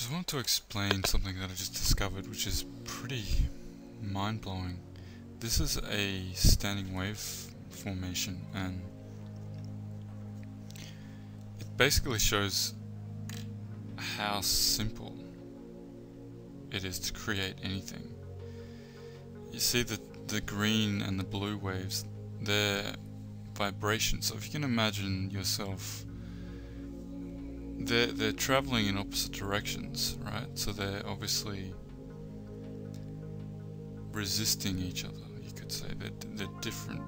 just want to explain something that I just discovered, which is pretty mind-blowing. This is a standing wave formation, and it basically shows how simple it is to create anything. You see the green and the blue waves, they're vibrations. So if you can imagine yourself, they're traveling in opposite directions, right? So they're obviously resisting each other, you could say. They're different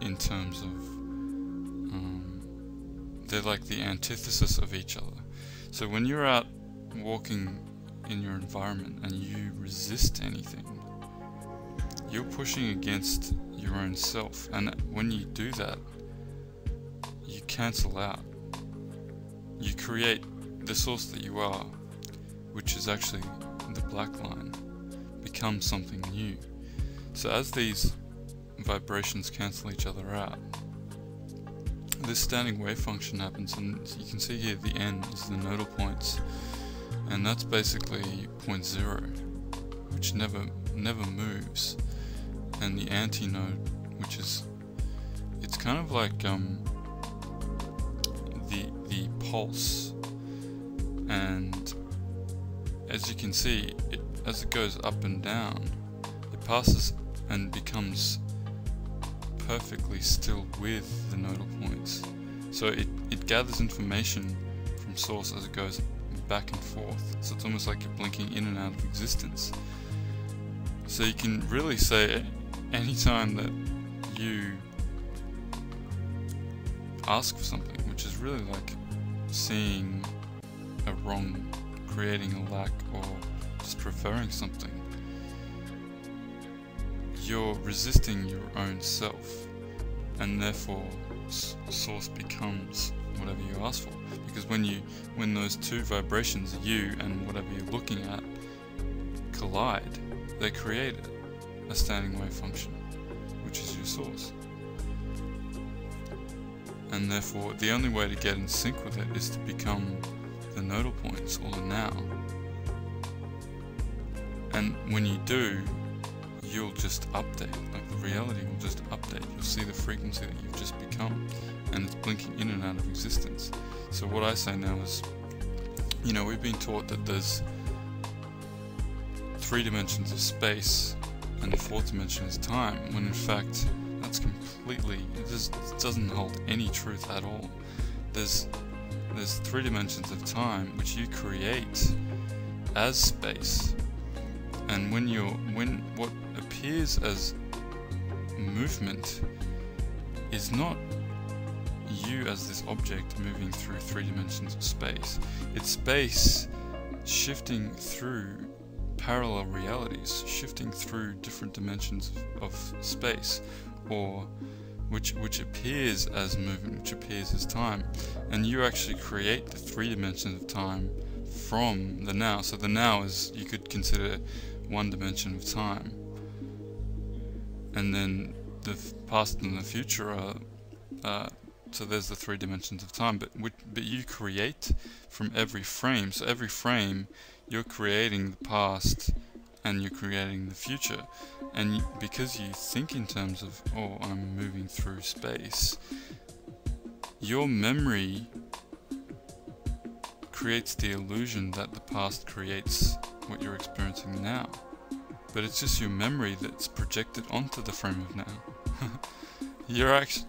in terms of, they're like the antithesis of each other. So when you're out walking in your environment and you resist anything, you're pushing against your own self, and when you do that, you cancel out. You create the source that you are, which is actually the black line, becomes something new. So as these vibrations cancel each other out, this standing wave function happens, and you can see here the N is the nodal points, and that's basically point 0, which never moves, and the antinode, which is, it's kind of like the pulse, and as you can see, as it goes up and down, it passes and becomes perfectly still with the nodal points. So it gathers information from source as it goes back and forth. So it's almost like you're blinking in and out of existence. So you can really say anytime that you ask for something, which is really like seeing a wrong, creating a lack, or just preferring something, you're resisting your own self, and therefore source becomes whatever you ask for. Because when those two vibrations, you and whatever you're looking at, collide, they create a standing wave function, which is your source. And therefore the only way to get in sync with it is to become the nodal points, or the now. And when you do, you'll just update, like the reality will just update. You'll see the frequency that you've just become, and it's blinking in and out of existence. So what I say now is, we've been taught that there's 3 dimensions of space and the 4th dimension is time, when in fact that's completely, it doesn't hold any truth at all. There's 3 dimensions of time which you create as space, and when what appears as movement is not you as this object moving through 3 dimensions of space. It's space shifting through parallel realities, shifting through different dimensions of space, or which appears as movement, which appears as time, and you actually create the 3 dimensions of time from the now. So the now is, you could consider 1 dimension of time, and then the past and the future are so there's the 3 dimensions of time, but you create from every frame. So every frame you're creating the past and you're creating the future, and because you think in terms of, oh, I'm moving through space, your memory creates the illusion that the past creates what you're experiencing now, but it's just your memory that's projected onto the frame of now.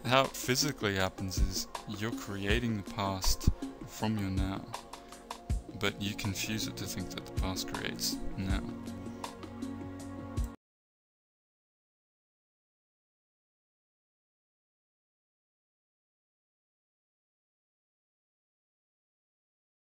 How it physically happens is you're creating the past from your now, but you confuse it to think that the past creates now.